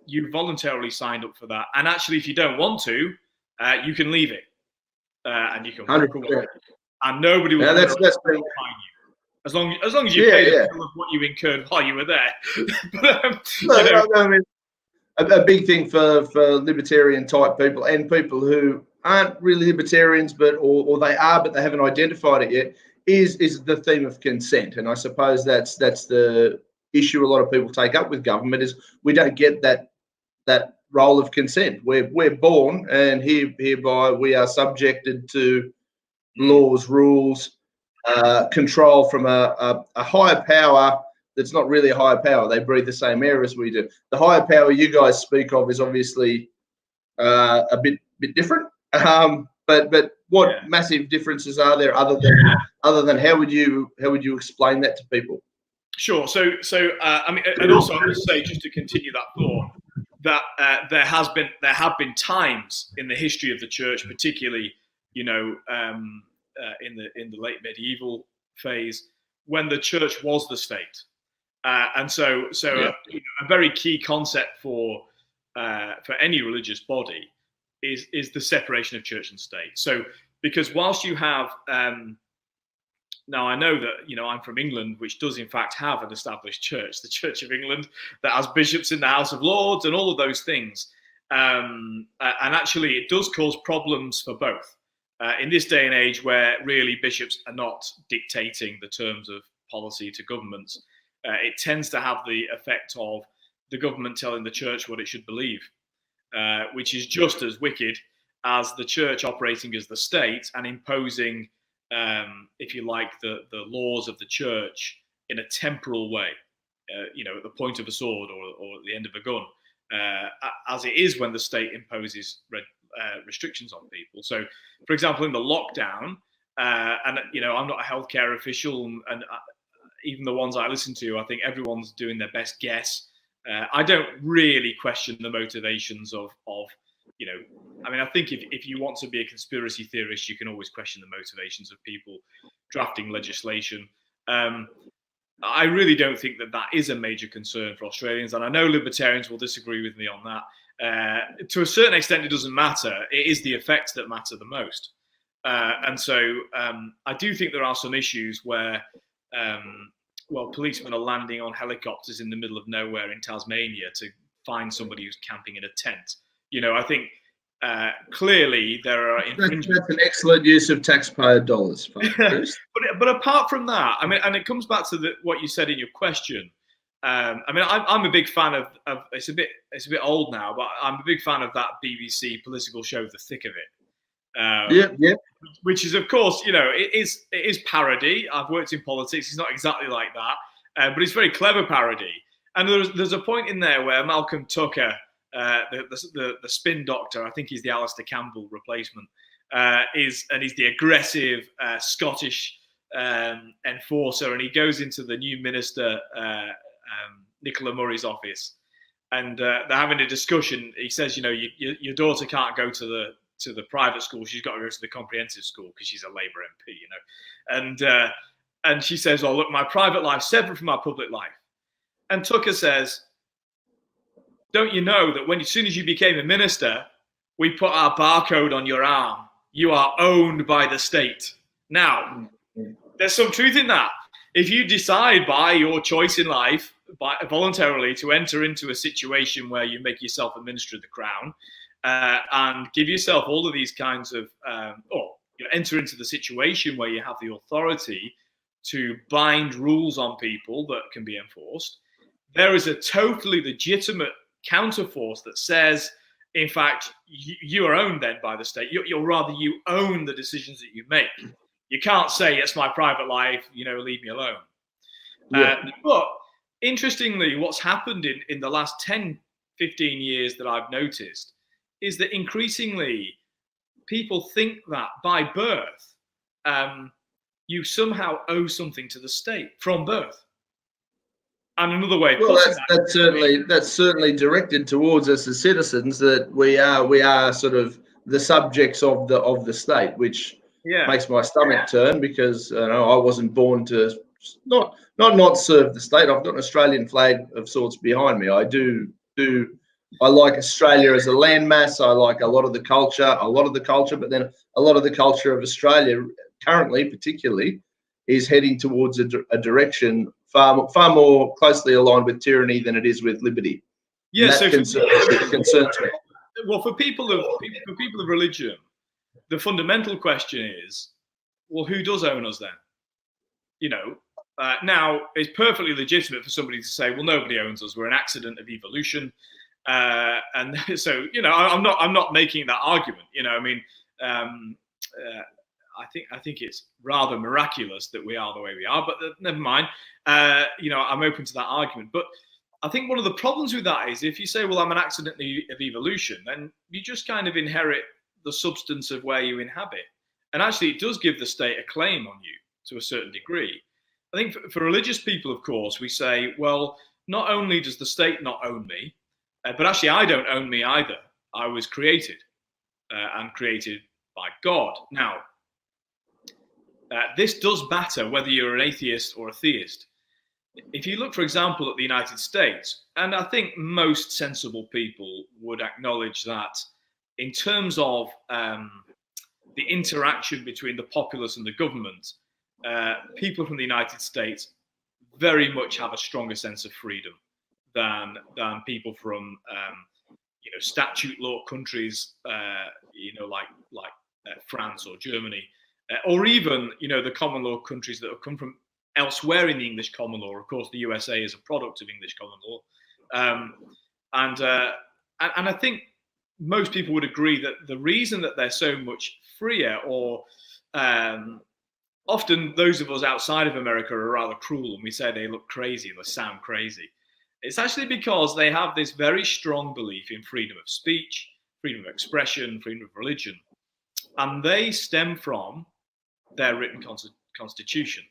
You voluntarily signed up for that. And actually, if you don't want to, you can leave it. And you can walk away. And nobody will find you. As long as you pay the bill of what you incurred while you were there. A big thing for libertarian type people and people who aren't really libertarians, or they are, but they haven't identified it yet, is the theme of consent. And I suppose that's the issue a lot of people take up with government is we don't get that role of consent. We're born, and hereby we are subjected to laws, rules. Control from a higher power that's not really a higher power. They breathe the same air as we do. The higher power you guys speak of is obviously a bit different. But what massive differences are there other than how would you explain that to people? Sure. So I mean, and also I must say, just to continue that thought, that there have been times in the history of the church, particularly in the late medieval phase, when the church was the state, and so a very key concept for any religious body is the separation of church and state. So because whilst you have now I know that I'm from England, which does in fact have an established church, the Church of England, that has bishops in the House of Lords and all of those things, and actually it does cause problems for both. In this day and age where really bishops are not dictating the terms of policy to governments, it tends to have the effect of the government telling the church what it should believe, which is just as wicked as the church operating as the state and imposing, if you like, the laws of the church in a temporal way. at the point of a sword or at the end of a gun, as it is when the state imposes restrictions on people. So, for example, in the lockdown, and I'm not a healthcare official, and even the ones I listen to, I think everyone's doing their best guess. I don't really question the motivations of I think if you want to be a conspiracy theorist, you can always question the motivations of people drafting legislation. I really don't think that is a major concern for Australians, and I know libertarians will disagree with me on that. To a certain extent, it doesn't matter. It is the effects that matter the most. And so I do think there are some issues where, policemen are landing on helicopters in the middle of nowhere in Tasmania to find somebody who's camping in a tent. I think clearly there are infringements. That's an excellent use of taxpayer dollars. But apart from that, and it comes back to what you said in your question. I'm a big fan of it's a bit old now, but I'm a big fan of that BBC political show, The Thick of It. Which is, of course, it is parody. I've worked in politics. It's not exactly like that, but it's very clever parody. And there's a point in there where Malcolm Tucker, the spin doctor, I think he's the Alistair Campbell replacement, he's the aggressive Scottish enforcer, and he goes into the new minister, Nicola Murray's office, and they're having a discussion. He says, your daughter can't go to the private school; she's got to go to the comprehensive school because she's a Labour MP, and she says, "Oh, look, my private life's separate from my public life." And Tucker says, "Don't you know that as soon as you became a minister, we put our barcode on your arm? You are owned by the state." Now, there's some truth in that. If you decide by your choice in life, voluntarily, to enter into a situation where you make yourself a minister of the crown, and give yourself all of these kinds of, enter into the situation where you have the authority to bind rules on people that can be enforced, there is a totally legitimate counterforce that says, in fact, you are owned then by the state. You own the decisions that you make. You can't say it's my private life, leave me alone. But interestingly, what's happened in the last 10, 15 years that I've noticed is that increasingly people think that by birth, you somehow owe something to the state from birth. And another way, that's certainly directed towards us as citizens, that we are sort of the subjects of the state, which makes my stomach turn, because I wasn't born to not serve the state. I've got an Australian flag of sorts behind me. I like Australia as a landmass. I like a lot of the culture, but then a lot of the culture of Australia currently, particularly, is heading towards a direction far more closely aligned with tyranny than it is with liberty. Yeah, so concerns me. Well, for people of religion, the fundamental question is, well, who does own us then? Now it's perfectly legitimate for somebody to say, well, nobody owns us. We're an accident of evolution. And so, I'm not making that argument. I think it's rather miraculous that we are the way we are, but never mind. I'm open to that argument. But I think one of the problems with that is, if you say, well, I'm an accident of evolution, then you just kind of inherit the substance of where you inhabit. And actually, it does give the state a claim on you to a certain degree. I think for religious people, of course, we say, well, not only does the state not own me, but actually I don't own me either. I was created and created by God. Now, this does matter whether you're an atheist or a theist. If you look, for example, at the United States, and I think most sensible people would acknowledge that in terms of the interaction between the populace and the government, people from the United States very much have a stronger sense of freedom than people from statute law countries, like France or Germany, or even the common law countries that have come from elsewhere in the English common law. Of course, the USA is a product of English common law, and I think most people would agree that the reason that they're so much freer or often those of us outside of America are rather cruel and we say they look crazy and they sound crazy. It's actually because they have this very strong belief in freedom of speech, freedom of expression, freedom of religion, and they stem from their written constitution.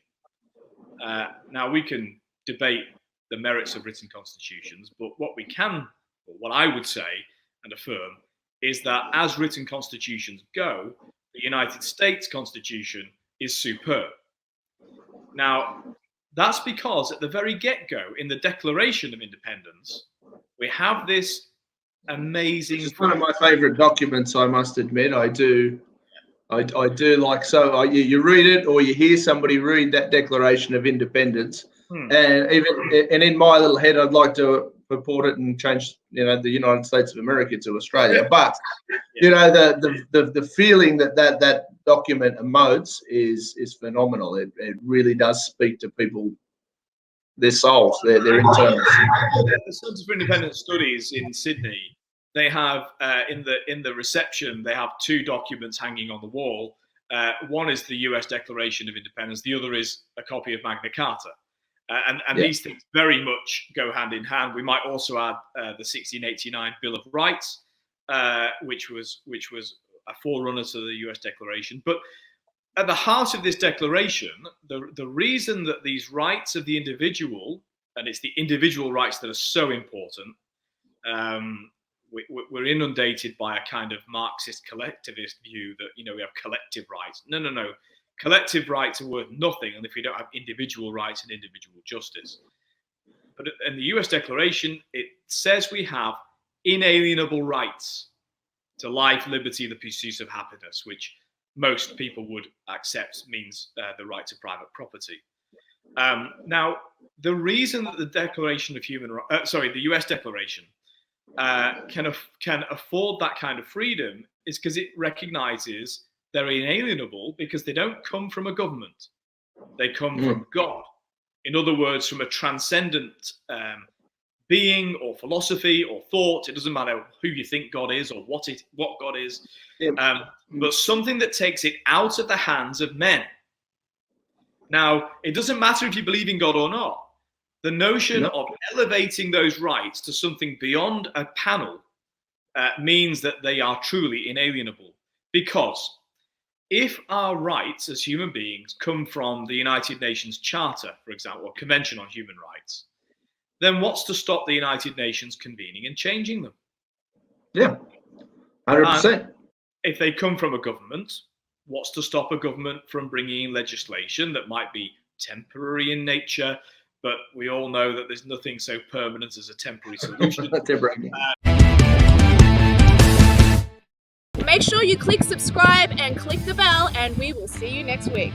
Now, we can debate the merits of written constitutions, but what I would say and affirm is that as written constitutions go, the United States Constitution is superb. Now, that's because at the very get-go, in the Declaration of Independence, we have this amazing... It's one of my favourite documents, I must admit. I do like, so you read it or you hear somebody read that Declaration of Independence, and in my little head, I'd like to purport it and change, the United States of America to Australia. But the feeling that document emotes is phenomenal. It really does speak to people, their souls, their internals. The Centre for Independent Studies in Sydney, they have in the reception, they have two documents hanging on the wall. One is the US Declaration of Independence. The other is a copy of Magna Carta. And these things very much go hand in hand. We might also add the 1689 Bill of Rights, which was a forerunner to the US Declaration. But at the heart of this declaration, the reason that these rights of the individual, and it's the individual rights that are so important, we're inundated by a kind of Marxist collectivist view that, we have collective rights. No. Collective rights are worth nothing, and if we don't have individual rights and individual justice. But in the US Declaration, it says we have inalienable rights to life, liberty, the pursuit of happiness, which most people would accept means the right to private property. Now, the reason that the Declaration of the US Declaration can afford that kind of freedom is because it recognizes they're inalienable because they don't come from a government. They come from God. In other words, from a transcendent being or philosophy or thought. It doesn't matter who you think God is or what God is, but something that takes it out of the hands of men. Now, it doesn't matter if you believe in God or not. The notion of elevating those rights to something beyond a panel means that they are truly inalienable. Because if our rights as human beings come from the United Nations Charter, for example, or Convention on Human Rights, then what's to stop the United Nations convening and changing them? Yeah, 100%. If they come from a government, what's to stop a government from bringing in legislation that might be temporary in nature, but we all know that there's nothing so permanent as a temporary solution. Make sure you click subscribe and click the bell, and we will see you next week.